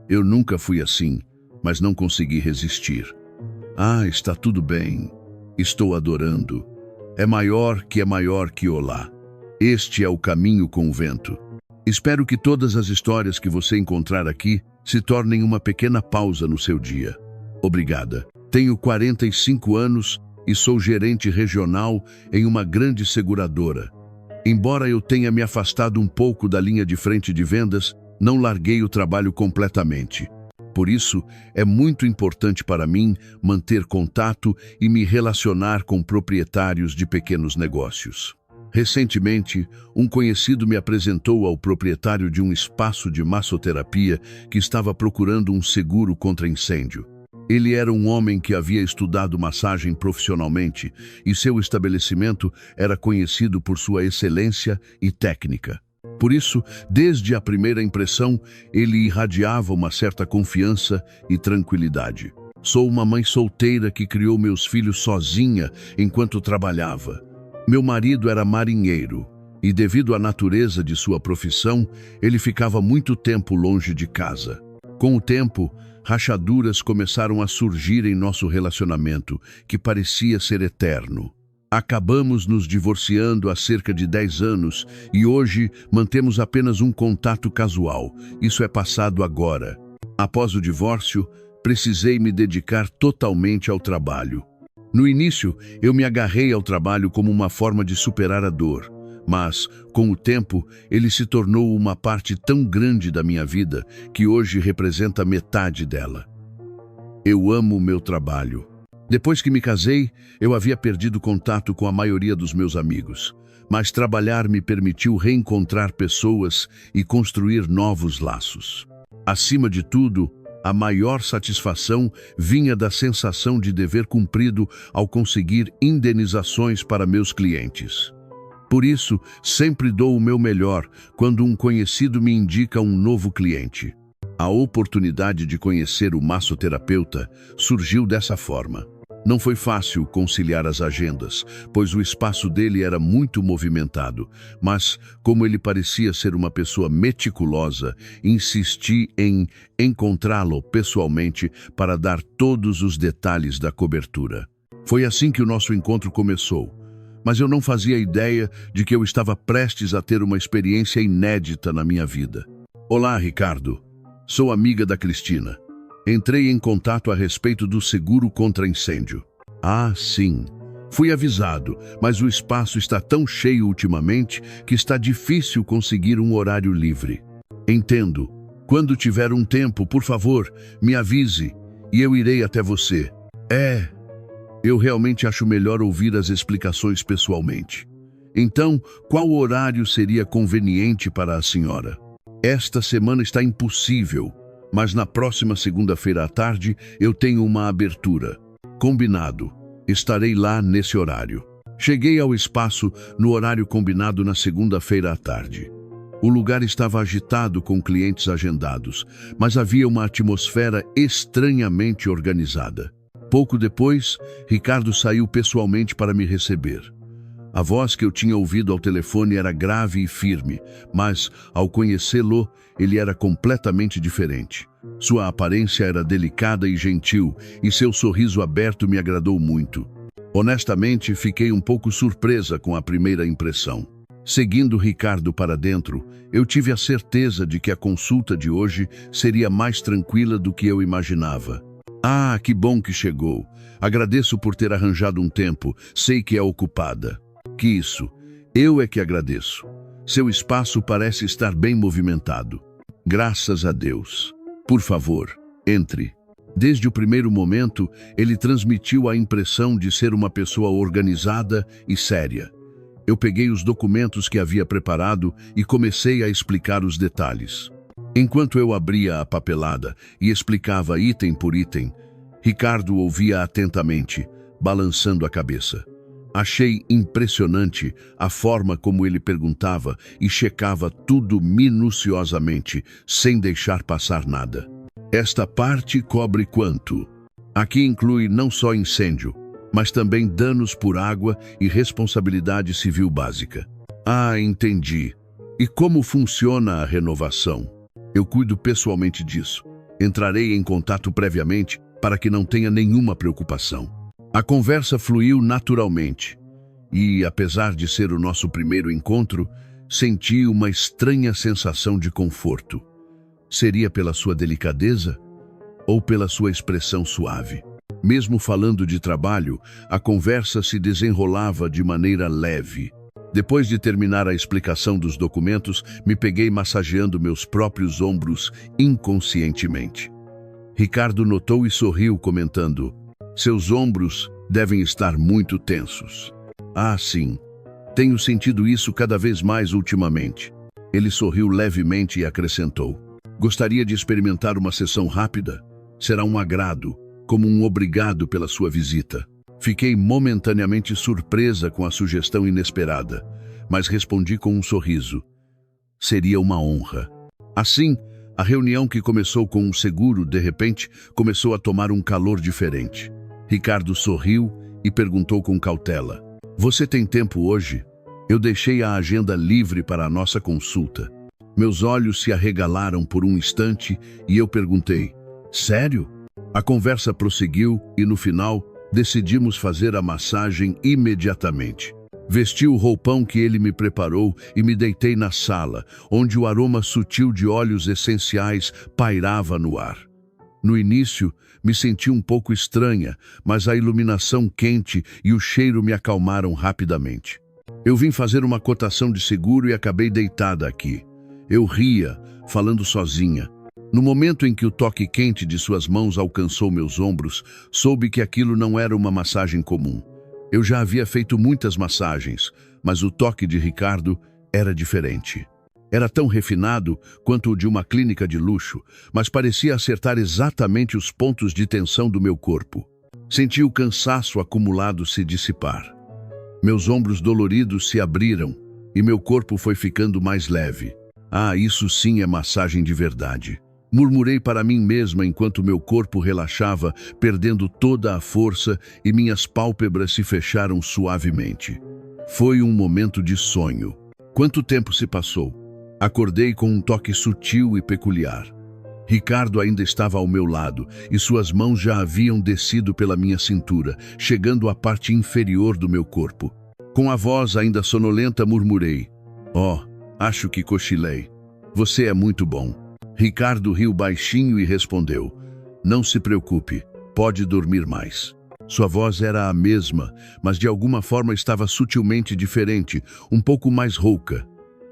Eu nunca fui assim, mas não consegui resistir. Ah, está tudo bem. Estou adorando. É maior que Olá. Este é o caminho com o vento. Espero que todas as histórias que você encontrar aqui se tornem uma pequena pausa no seu dia. Obrigada. Tenho 45 anos e sou gerente regional em uma grande seguradora. Embora eu tenha me afastado um pouco da linha de frente de vendas, não larguei o trabalho completamente. Por isso, é muito importante para mim manter contato e me relacionar com proprietários de pequenos negócios. Recentemente, um conhecido me apresentou ao proprietário de um espaço de massoterapia que estava procurando um seguro contra incêndio. Ele era um homem que havia estudado massagem profissionalmente e seu estabelecimento era conhecido por sua excelência e técnica. Por isso, desde a primeira impressão, ele irradiava uma certa confiança e tranquilidade. Sou uma mãe solteira que criou meus filhos sozinha enquanto trabalhava. Meu marido era marinheiro e, devido à natureza de sua profissão, ele ficava muito tempo longe de casa. Com o tempo, rachaduras começaram a surgir em nosso relacionamento, que parecia ser eterno. Acabamos nos divorciando há cerca de 10 anos e hoje mantemos apenas um contato casual. Isso é passado agora. Após o divórcio, precisei me dedicar totalmente ao trabalho. No início, eu me agarrei ao trabalho como uma forma de superar a dor, mas, com o tempo, ele se tornou uma parte tão grande da minha vida que hoje representa metade dela. Eu amo o meu trabalho. Depois que me casei, eu havia perdido contato com a maioria dos meus amigos, mas trabalhar me permitiu reencontrar pessoas e construir novos laços. Acima de tudo, a maior satisfação vinha da sensação de dever cumprido ao conseguir indenizações para meus clientes. Por isso, sempre dou o meu melhor quando um conhecido me indica um novo cliente. A oportunidade de conhecer o massoterapeuta surgiu dessa forma. Não foi fácil conciliar as agendas, pois o espaço dele era muito movimentado, mas, como ele parecia ser uma pessoa meticulosa, insisti em encontrá-lo pessoalmente para dar todos os detalhes da cobertura. Foi assim que o nosso encontro começou, mas eu não fazia ideia de que eu estava prestes a ter uma experiência inédita na minha vida. Olá, Ricardo. Sou amiga da Cristina. Entrei em contato a respeito do seguro contra incêndio. Ah, sim. Fui avisado, mas o espaço está tão cheio ultimamente que está difícil conseguir um horário livre. Entendo. Quando tiver um tempo, por favor, me avise e eu irei até você. Eu realmente acho melhor ouvir as explicações pessoalmente. Então, qual horário seria conveniente para a senhora? Esta semana está impossível. Mas na próxima segunda-feira à tarde eu tenho uma abertura. Combinado. Estarei lá nesse horário. Cheguei ao espaço no horário combinado na segunda-feira à tarde. O lugar estava agitado com clientes agendados, mas havia uma atmosfera estranhamente organizada. Pouco depois, Ricardo saiu pessoalmente para me receber. A voz que eu tinha ouvido ao telefone era grave e firme, mas, ao conhecê-lo, ele era completamente diferente. Sua aparência era delicada e gentil, e seu sorriso aberto me agradou muito. Honestamente, fiquei um pouco surpresa com a primeira impressão. Seguindo Ricardo para dentro, eu tive a certeza de que a consulta de hoje seria mais tranquila do que eu imaginava. Ah, que bom que chegou. Agradeço por ter arranjado um tempo, sei que é ocupada. Que isso? Eu é que agradeço. Seu espaço parece estar bem movimentado. Graças a Deus. Por favor, entre. Desde o primeiro momento, ele transmitiu a impressão de ser uma pessoa organizada e séria. Eu peguei os documentos que havia preparado e comecei a explicar os detalhes. Enquanto eu abria a papelada e explicava item por item, Ricardo ouvia atentamente, balançando a cabeça. Achei impressionante a forma como ele perguntava e checava tudo minuciosamente, sem deixar passar nada. Esta parte cobre quanto? Aqui inclui não só incêndio, mas também danos por água e responsabilidade civil básica. Ah, entendi. E como funciona a renovação? Eu cuido pessoalmente disso. Entrarei em contato previamente para que não tenha nenhuma preocupação. A conversa fluiu naturalmente e, apesar de ser o nosso primeiro encontro, senti uma estranha sensação de conforto. Seria pela sua delicadeza ou pela sua expressão suave? Mesmo falando de trabalho, a conversa se desenrolava de maneira leve. Depois de terminar a explicação dos documentos, me peguei massageando meus próprios ombros inconscientemente. Ricardo notou e sorriu, comentando: "Seus ombros devem estar muito tensos." "Ah, sim. Tenho sentido isso cada vez mais ultimamente." Ele sorriu levemente e acrescentou: "Gostaria de experimentar uma sessão rápida? Será um agrado, como um obrigado pela sua visita." Fiquei momentaneamente surpresa com a sugestão inesperada, mas respondi com um sorriso: "Seria uma honra." Assim, a reunião, que começou com um seguro, de repente, começou a tomar um calor diferente. Ricardo sorriu e perguntou com cautela: "Você tem tempo hoje?" Eu deixei a agenda livre para a nossa consulta. Meus olhos se arregalaram por um instante e eu perguntei: "Sério?" A conversa prosseguiu e, no final, decidimos fazer a massagem imediatamente. Vesti o roupão que ele me preparou e me deitei na sala, onde o aroma sutil de óleos essenciais pairava no ar. No início, me senti um pouco estranha, mas a iluminação quente e o cheiro me acalmaram rapidamente. Eu vim fazer uma cotação de seguro e acabei deitada aqui. Eu ria, falando sozinha. No momento em que o toque quente de suas mãos alcançou meus ombros, soube que aquilo não era uma massagem comum. Eu já havia feito muitas massagens, mas o toque de Ricardo era diferente. Era tão refinado quanto o de uma clínica de luxo, mas parecia acertar exatamente os pontos de tensão do meu corpo. Senti o cansaço acumulado se dissipar. Meus ombros doloridos se abriram e meu corpo foi ficando mais leve. "Ah, isso sim é massagem de verdade." Murmurei para mim mesma enquanto meu corpo relaxava, perdendo toda a força, e minhas pálpebras se fecharam suavemente. Foi um momento de sonho. Quanto tempo se passou? Acordei com um toque sutil e peculiar. Ricardo ainda estava ao meu lado e suas mãos já haviam descido pela minha cintura, chegando à parte inferior do meu corpo. Com a voz ainda sonolenta, murmurei: "Oh, acho que cochilei. Você é muito bom." Ricardo riu baixinho e respondeu: "Não se preocupe, pode dormir mais." Sua voz era a mesma, mas de alguma forma estava sutilmente diferente, um pouco mais rouca.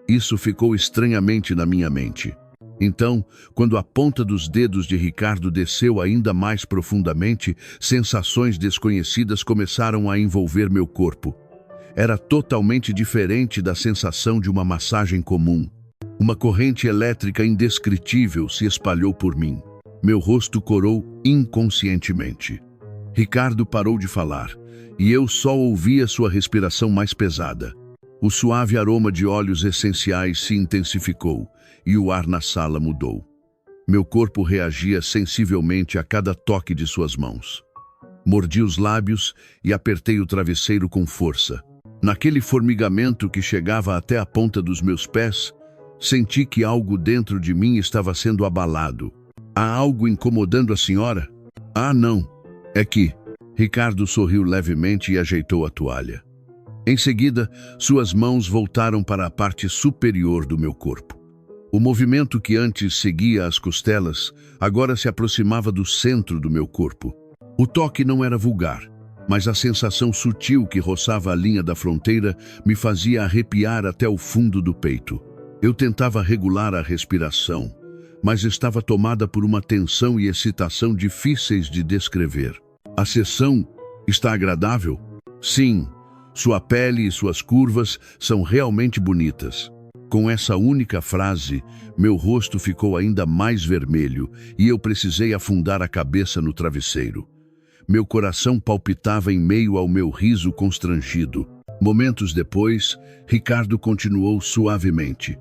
Isso ficou estranhamente na minha mente. Então, quando a ponta dos dedos de Ricardo desceu ainda mais profundamente, sensações desconhecidas começaram a envolver meu corpo. Era totalmente diferente da sensação de uma massagem comum. Uma corrente elétrica indescritível se espalhou por mim. Meu rosto corou inconscientemente. Ricardo parou de falar, e eu só ouvia sua respiração mais pesada. O suave aroma de óleos essenciais se intensificou, e o ar na sala mudou. Meu corpo reagia sensivelmente a cada toque de suas mãos. Mordi os lábios e apertei o travesseiro com força. Naquele formigamento que chegava até a ponta dos meus pés, senti que algo dentro de mim estava sendo abalado. "Há algo incomodando a senhora?" "Ah, não. É que..." Ricardo sorriu levemente e ajeitou a toalha. Em seguida, suas mãos voltaram para a parte superior do meu corpo. O movimento que antes seguia as costelas, agora se aproximava do centro do meu corpo. O toque não era vulgar, mas a sensação sutil que roçava a linha da fronteira me fazia arrepiar até o fundo do peito. Eu tentava regular a respiração, mas estava tomada por uma tensão e excitação difíceis de descrever. "A sessão está agradável?" "Sim, sua pele e suas curvas são realmente bonitas." Com essa única frase, meu rosto ficou ainda mais vermelho e eu precisei afundar a cabeça no travesseiro. Meu coração palpitava em meio ao meu riso constrangido. Momentos depois, Ricardo continuou suavemente: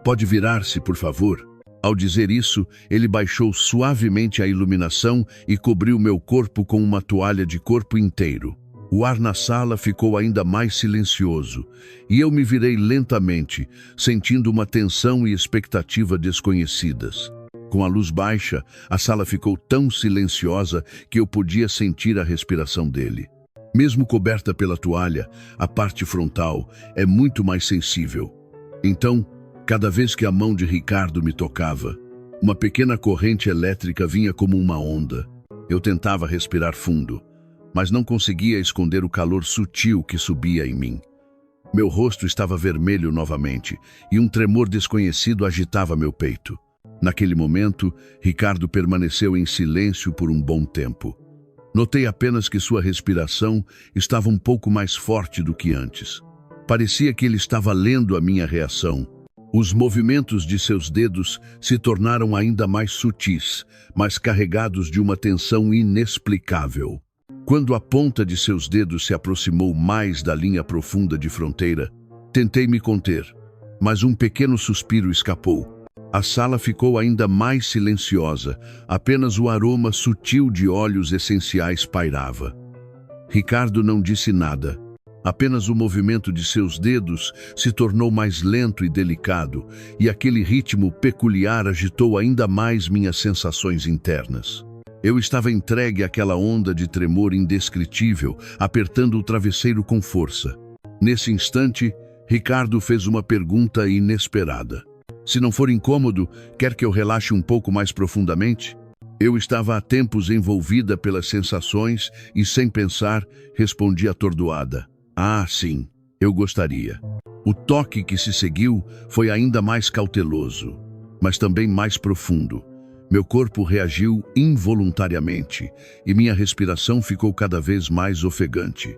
"Pode virar-se, por favor?" Ao dizer isso, ele baixou suavemente a iluminação e cobriu meu corpo com uma toalha de corpo inteiro. O ar na sala ficou ainda mais silencioso, e eu me virei lentamente, sentindo uma tensão e expectativa desconhecidas. Com a luz baixa, a sala ficou tão silenciosa que eu podia sentir a respiração dele. Mesmo coberta pela toalha, a parte frontal é muito mais sensível. Então, cada vez que a mão de Ricardo me tocava, uma pequena corrente elétrica vinha como uma onda. Eu tentava respirar fundo, mas não conseguia esconder o calor sutil que subia em mim. Meu rosto estava vermelho novamente e um tremor desconhecido agitava meu peito. Naquele momento, Ricardo permaneceu em silêncio por um bom tempo. Notei apenas que sua respiração estava um pouco mais forte do que antes. Parecia que ele estava lendo a minha reação. Os movimentos de seus dedos se tornaram ainda mais sutis, mas carregados de uma tensão inexplicável. Quando a ponta de seus dedos se aproximou mais da linha profunda de fronteira, tentei me conter, mas um pequeno suspiro escapou. A sala ficou ainda mais silenciosa, apenas o aroma sutil de óleos essenciais pairava. Ricardo não disse nada. Apenas o movimento de seus dedos se tornou mais lento e delicado, e aquele ritmo peculiar agitou ainda mais minhas sensações internas. Eu estava entregue àquela onda de tremor indescritível, apertando o travesseiro com força. Nesse instante, Ricardo fez uma pergunta inesperada. Se não for incômodo, quer que eu relaxe um pouco mais profundamente? Eu estava há tempos envolvida pelas sensações e, sem pensar, respondi atordoada. Ah, sim, eu gostaria. O toque que se seguiu foi ainda mais cauteloso, mas também mais profundo. Meu corpo reagiu involuntariamente e minha respiração ficou cada vez mais ofegante.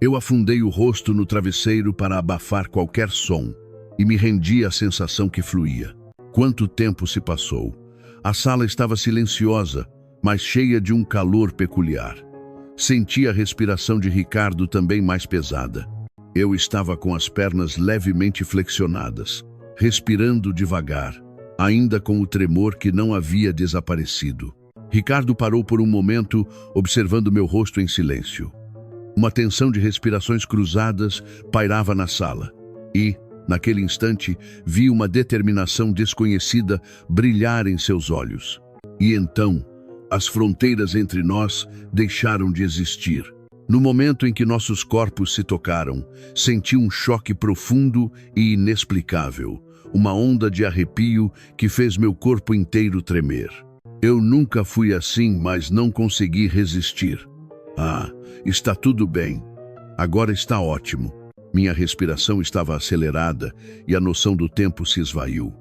Eu afundei o rosto no travesseiro para abafar qualquer som e me rendi à sensação que fluía. Quanto tempo se passou? A sala estava silenciosa, mas cheia de um calor peculiar. Senti a respiração de Ricardo também mais pesada. Eu estava com as pernas levemente flexionadas, respirando devagar, ainda com o tremor que não havia desaparecido. Ricardo parou por um momento, observando meu rosto em silêncio. Uma tensão de respirações cruzadas pairava na sala e, naquele instante, vi uma determinação desconhecida brilhar em seus olhos. E então, as fronteiras entre nós deixaram de existir. No momento em que nossos corpos se tocaram, senti um choque profundo e inexplicável, uma onda de arrepio que fez meu corpo inteiro tremer. Eu nunca fui assim, mas não consegui resistir. Ah, está tudo bem. Agora está ótimo. Minha respiração estava acelerada e a noção do tempo se esvaiu.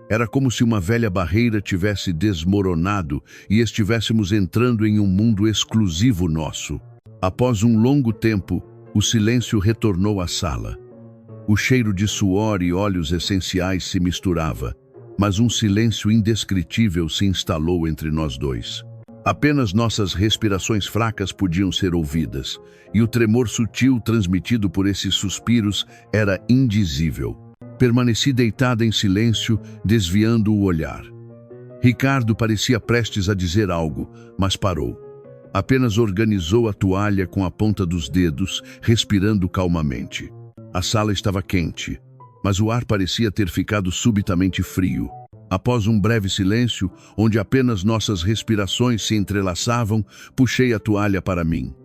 Era como se uma velha barreira tivesse desmoronado e estivéssemos entrando em um mundo exclusivo nosso. Após um longo tempo, o silêncio retornou à sala. O cheiro de suor e óleos essenciais se misturava, mas um silêncio indescritível se instalou entre nós dois. Apenas nossas respirações fracas podiam ser ouvidas, e o tremor sutil transmitido por esses suspiros era indizível. Permaneci deitada em silêncio, desviando o olhar. Ricardo parecia prestes a dizer algo, mas parou. Apenas organizou a toalha com a ponta dos dedos, respirando calmamente. A sala estava quente, mas o ar parecia ter ficado subitamente frio. Após um breve silêncio, onde apenas nossas respirações se entrelaçavam, puxei a toalha para mim.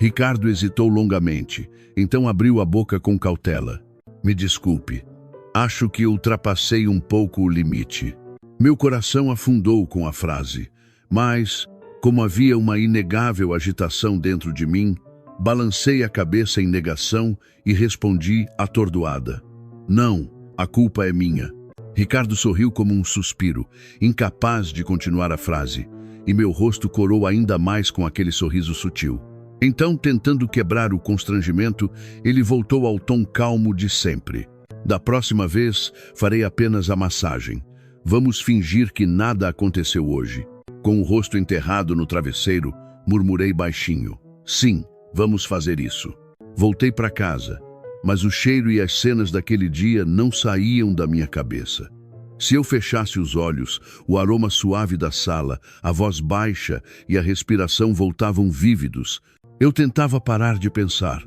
Ricardo hesitou longamente, então abriu a boca com cautela. Me desculpe, acho que ultrapassei um pouco o limite. Meu coração afundou com a frase, mas, como havia uma inegável agitação dentro de mim, balancei a cabeça em negação e respondi atordoada. Não, a culpa é minha. Ricardo sorriu como um suspiro, incapaz de continuar a frase, e meu rosto corou ainda mais com aquele sorriso sutil. Então, tentando quebrar o constrangimento, ele voltou ao tom calmo de sempre. Da próxima vez, farei apenas a massagem. Vamos fingir que nada aconteceu hoje. Com o rosto enterrado no travesseiro, murmurei baixinho. Sim, vamos fazer isso. Voltei para casa. Mas o cheiro e as cenas daquele dia não saíam da minha cabeça. Se eu fechasse os olhos, o aroma suave da sala, a voz baixa e a respiração voltavam vívidos. Eu tentava parar de pensar,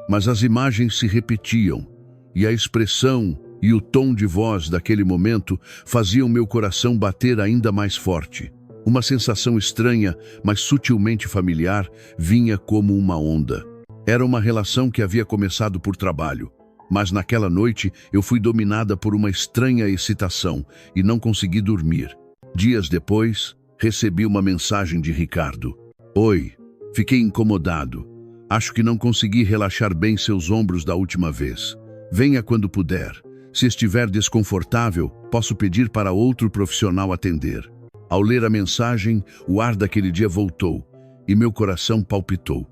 mas as imagens se repetiam, e a expressão, e o tom de voz daquele momento fazia o meu coração bater ainda mais forte. Uma sensação estranha, mas sutilmente familiar, vinha como uma onda. Era uma relação que havia começado por trabalho, mas naquela noite eu fui dominada por uma estranha excitação e não consegui dormir. Dias depois, recebi uma mensagem de Ricardo. Oi, fiquei incomodado. Acho que não consegui relaxar bem seus ombros da última vez. Venha quando puder. Se estiver desconfortável, posso pedir para outro profissional atender. Ao ler a mensagem, o ar daquele dia voltou e meu coração palpitou.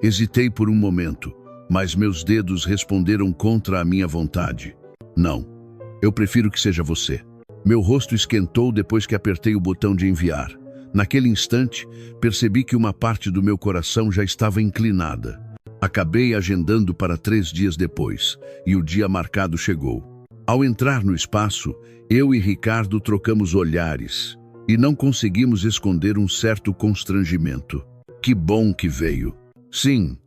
Hesitei por um momento, mas meus dedos responderam contra a minha vontade. Não, eu prefiro que seja você. Meu rosto esquentou depois que apertei o botão de enviar. Naquele instante, percebi que uma parte do meu coração já estava inclinada. Acabei agendando para 3 dias depois, e o dia marcado chegou. Ao entrar no espaço, eu e Ricardo trocamos olhares, e não conseguimos esconder um certo constrangimento. Que bom que veio. Sim,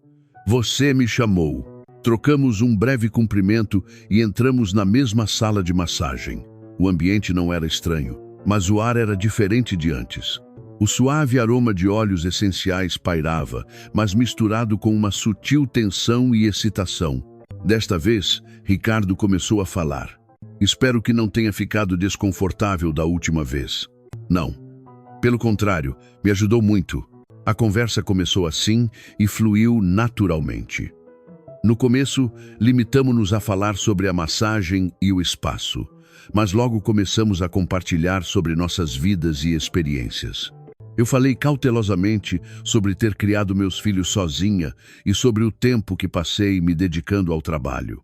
você me chamou. Trocamos um breve cumprimento e entramos na mesma sala de massagem. O ambiente não era estranho, mas o ar era diferente de antes. O suave aroma de óleos essenciais pairava, mas misturado com uma sutil tensão e excitação. Desta vez, Ricardo começou a falar. Espero que não tenha ficado desconfortável da última vez. Não. Pelo contrário, me ajudou muito. A conversa começou assim e fluiu naturalmente. No começo, limitamo-nos a falar sobre a massagem e o espaço, mas logo começamos a compartilhar sobre nossas vidas e experiências. Eu falei cautelosamente sobre ter criado meus filhos sozinha e sobre o tempo que passei me dedicando ao trabalho.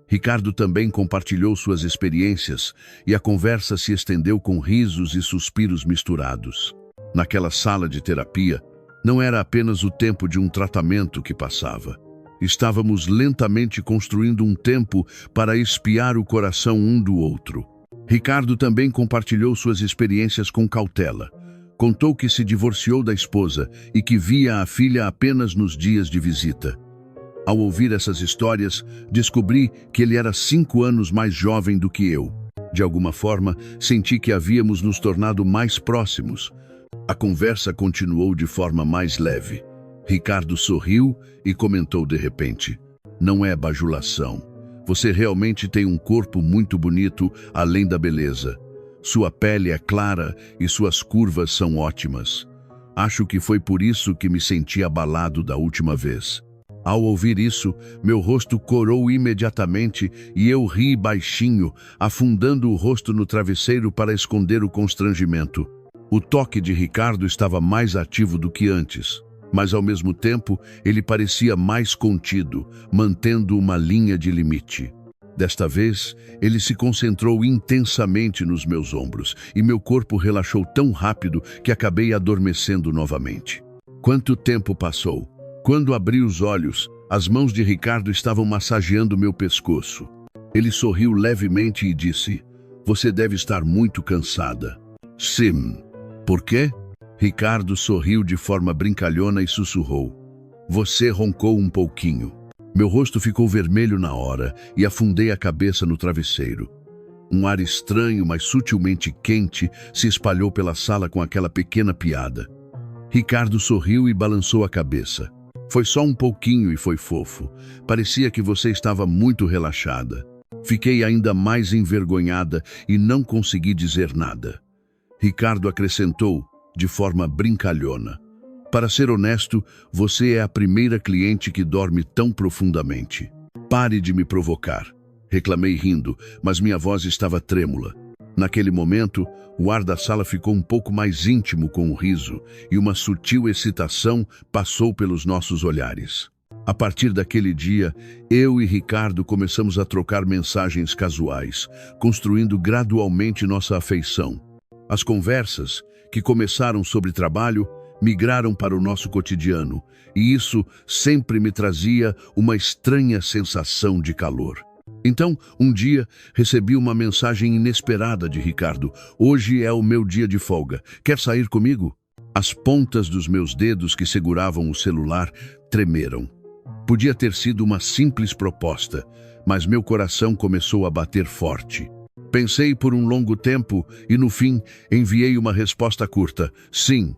Ricardo também compartilhou suas experiências e a conversa se estendeu com risos e suspiros misturados. Naquela sala de terapia, não era apenas o tempo de um tratamento que passava. Estávamos lentamente construindo um tempo para espiar o coração um do outro. Ricardo também compartilhou suas experiências com cautela. Contou que se divorciou da esposa e que via a filha apenas nos dias de visita. Ao ouvir essas histórias, descobri que ele era 5 anos mais jovem do que eu. De alguma forma, senti que havíamos nos tornado mais próximos. A conversa continuou de forma mais leve. Ricardo sorriu e comentou de repente: não é bajulação. Você realmente tem um corpo muito bonito, além da beleza. Sua pele é clara e suas curvas são ótimas. Acho que foi por isso que me senti abalado da última vez. Ao ouvir isso, meu rosto corou imediatamente e eu ri baixinho, afundando o rosto no travesseiro para esconder o constrangimento. O toque de Ricardo estava mais ativo do que antes, mas ao mesmo tempo ele parecia mais contido, mantendo uma linha de limite. Desta vez, ele se concentrou intensamente nos meus ombros e meu corpo relaxou tão rápido que acabei adormecendo novamente. Quanto tempo passou? Quando abri os olhos, as mãos de Ricardo estavam massageando meu pescoço. Ele sorriu levemente e disse: você deve estar muito cansada. Sim. Por quê? Ricardo sorriu de forma brincalhona e sussurrou: você roncou um pouquinho. Meu rosto ficou vermelho na hora e afundei a cabeça no travesseiro. Um ar estranho, mas sutilmente quente, se espalhou pela sala com aquela pequena piada. Ricardo sorriu e balançou a cabeça. Foi só um pouquinho e foi fofo. Parecia que você estava muito relaxada. Fiquei ainda mais envergonhada e não consegui dizer nada. Ricardo acrescentou, de forma brincalhona: para ser honesto, você é a primeira cliente que dorme tão profundamente. Pare de me provocar. Reclamei rindo, mas minha voz estava trêmula. Naquele momento, o ar da sala ficou um pouco mais íntimo com o riso e uma sutil excitação passou pelos nossos olhares. A partir daquele dia, eu e Ricardo começamos a trocar mensagens casuais, construindo gradualmente nossa afeição. As conversas, que começaram sobre trabalho, migraram para o nosso cotidiano, e isso sempre me trazia uma estranha sensação de calor. Então, um dia, recebi uma mensagem inesperada de Ricardo: hoje é o meu dia de folga. Quer sair comigo? As pontas dos meus dedos que seguravam o celular tremeram. Podia ter sido uma simples proposta, mas meu coração começou a bater forte. Pensei por um longo tempo e, no fim, enviei uma resposta curta: sim.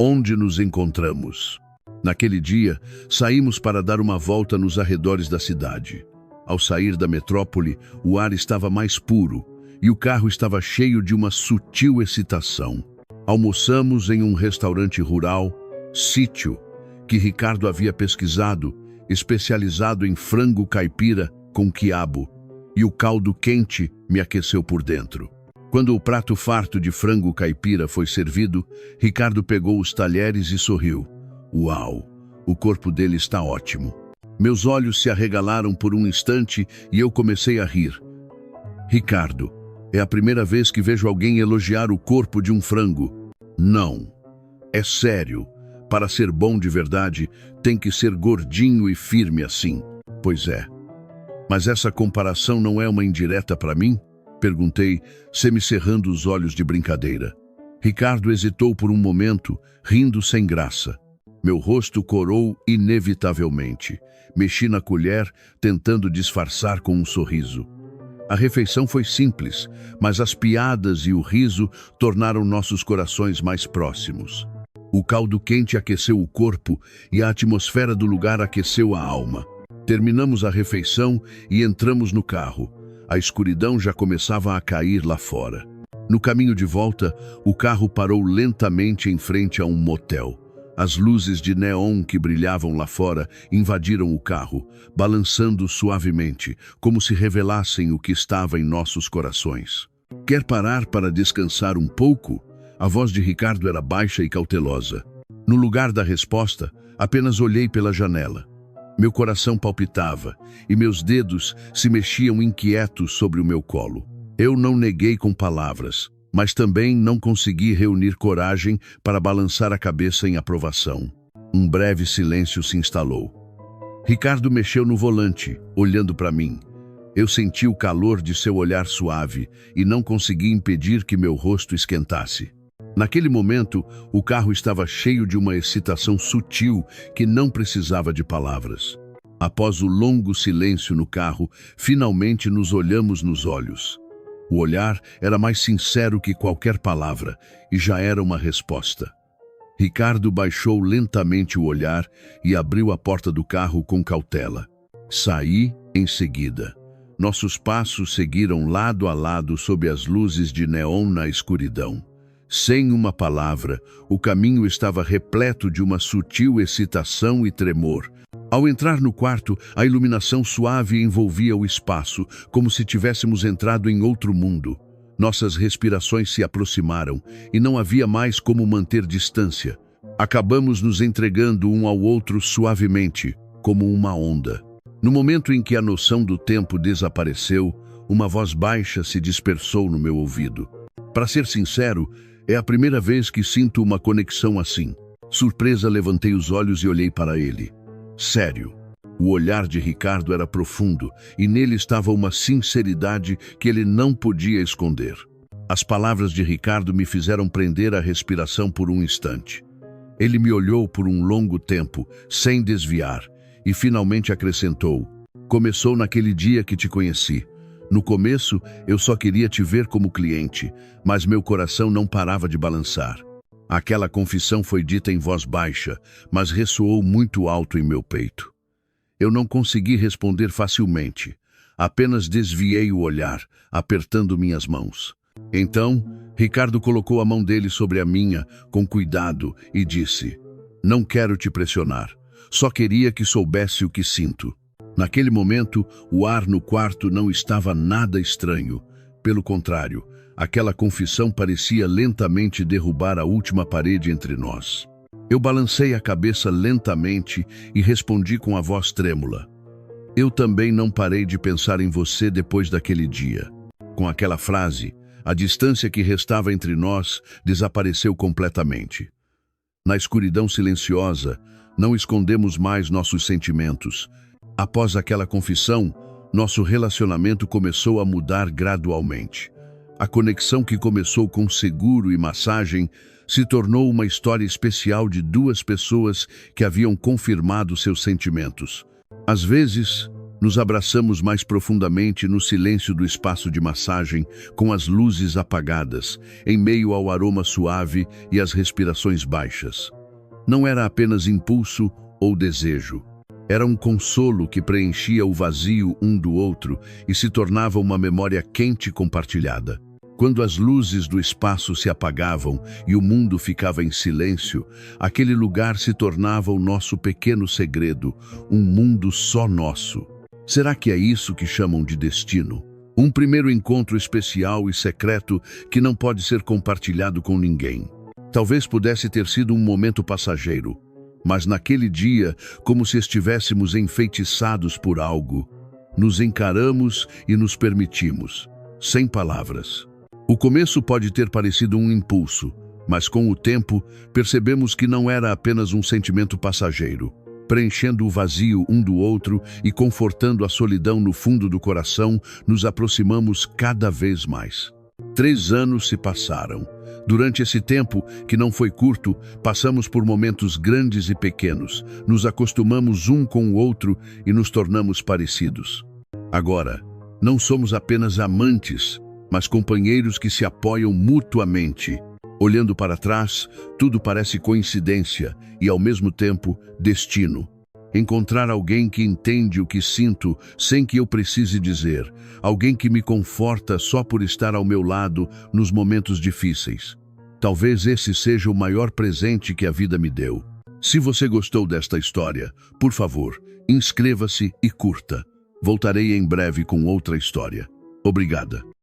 Onde nos encontramos? Naquele dia, saímos para dar uma volta nos arredores da cidade. Ao sair da metrópole, o ar estava mais puro e o carro estava cheio de uma sutil excitação. Almoçamos em um restaurante rural, Sítio, que Ricardo havia pesquisado, especializado em frango caipira com quiabo, e o caldo quente me aqueceu por dentro. Quando o prato farto de frango caipira foi servido, Ricardo pegou os talheres e sorriu. Uau! O corpo dele está ótimo. Meus olhos se arregalaram por um instante e eu comecei a rir. Ricardo, é a primeira vez que vejo alguém elogiar o corpo de um frango. Não. É sério. Para ser bom de verdade, tem que ser gordinho e firme assim. Pois é. Mas essa comparação não é uma indireta para mim? Perguntei, semicerrando os olhos de brincadeira. Ricardo hesitou por um momento, rindo sem graça. Meu rosto corou inevitavelmente. Mexi na colher, tentando disfarçar com um sorriso. A refeição foi simples, mas as piadas e o riso tornaram nossos corações mais próximos. O caldo quente aqueceu o corpo e a atmosfera do lugar aqueceu a alma. Terminamos a refeição e entramos no carro. A escuridão já começava a cair lá fora. No caminho de volta, o carro parou lentamente em frente a um motel. As luzes de neon que brilhavam lá fora invadiram o carro, balançando suavemente, como se revelassem o que estava em nossos corações. Quer parar para descansar um pouco? A voz de Ricardo era baixa e cautelosa. No lugar da resposta, apenas olhei pela janela. Meu coração palpitava e meus dedos se mexiam inquietos sobre o meu colo. Eu não neguei com palavras, mas também não consegui reunir coragem para balançar a cabeça em aprovação. Um breve silêncio se instalou. Ricardo mexeu no volante, olhando para mim. Eu senti o calor de seu olhar suave e não consegui impedir que meu rosto esquentasse. Naquele momento, o carro estava cheio de uma excitação sutil que não precisava de palavras. Após o longo silêncio no carro, finalmente nos olhamos nos olhos. O olhar era mais sincero que qualquer palavra e já era uma resposta. Ricardo baixou lentamente o olhar e abriu a porta do carro com cautela. Saí em seguida. Nossos passos seguiram lado a lado sob as luzes de neon na escuridão. Sem uma palavra, o caminho estava repleto de uma sutil excitação e tremor. Ao entrar no quarto, a iluminação suave envolvia o espaço, como se tivéssemos entrado em outro mundo. Nossas respirações se aproximaram e não havia mais como manter distância. Acabamos nos entregando um ao outro suavemente, como uma onda. No momento em que a noção do tempo desapareceu, uma voz baixa se dispersou no meu ouvido. Para ser sincero, é a primeira vez que sinto uma conexão assim. Surpresa, levantei os olhos e olhei para ele. Sério. O olhar de Ricardo era profundo e nele estava uma sinceridade que ele não podia esconder. As palavras de Ricardo me fizeram prender a respiração por um instante. Ele me olhou por um longo tempo, sem desviar, e finalmente acrescentou: começou naquele dia que te conheci. No começo, eu só queria te ver como cliente, mas meu coração não parava de balançar. Aquela confissão foi dita em voz baixa, mas ressoou muito alto em meu peito. Eu não consegui responder facilmente. Apenas desviei o olhar, apertando minhas mãos. Então, Ricardo colocou a mão dele sobre a minha, com cuidado, e disse: não quero te pressionar. Só queria que soubesse o que sinto. Naquele momento, o ar no quarto não estava nada estranho. Pelo contrário, aquela confissão parecia lentamente derrubar a última parede entre nós. Eu balancei a cabeça lentamente e respondi com a voz trêmula: eu também não parei de pensar em você depois daquele dia. Com aquela frase, a distância que restava entre nós desapareceu completamente. Na escuridão silenciosa, não escondemos mais nossos sentimentos. Após aquela confissão, nosso relacionamento começou a mudar gradualmente. A conexão que começou com seguro e massagem se tornou uma história especial de duas pessoas que haviam confirmado seus sentimentos. Às vezes, Nos abraçamos mais profundamente no silêncio do espaço de massagem, com as luzes apagadas, em meio ao aroma suave e às respirações baixas. Não era apenas impulso ou desejo. Era um consolo que preenchia o vazio um do outro e se tornava uma memória quente compartilhada. Quando as luzes do espaço se apagavam e o mundo ficava em silêncio, aquele lugar se tornava o nosso pequeno segredo, um mundo só nosso. Será que é isso que chamam de destino? Um primeiro encontro especial e secreto que não pode ser compartilhado com ninguém. Talvez pudesse ter sido um momento passageiro, mas naquele dia, como se estivéssemos enfeitiçados por algo, nos encaramos e nos permitimos, sem palavras. O começo pode ter parecido um impulso, mas com o tempo percebemos que não era apenas um sentimento passageiro. Preenchendo o vazio um do outro e confortando a solidão no fundo do coração, nos aproximamos cada vez mais. 3 anos se passaram. Durante esse tempo, que não foi curto, passamos por momentos grandes e pequenos, nos acostumamos um com o outro e nos tornamos parecidos. Agora, não somos apenas amantes, mas companheiros que se apoiam mutuamente. Olhando para trás, tudo parece coincidência e, ao mesmo tempo, destino. Encontrar alguém que entende o que sinto sem que eu precise dizer. Alguém que me conforta só por estar ao meu lado nos momentos difíceis. Talvez esse seja o maior presente que a vida me deu. Se você gostou desta história, por favor, inscreva-se e curta. Voltarei em breve com outra história. Obrigada.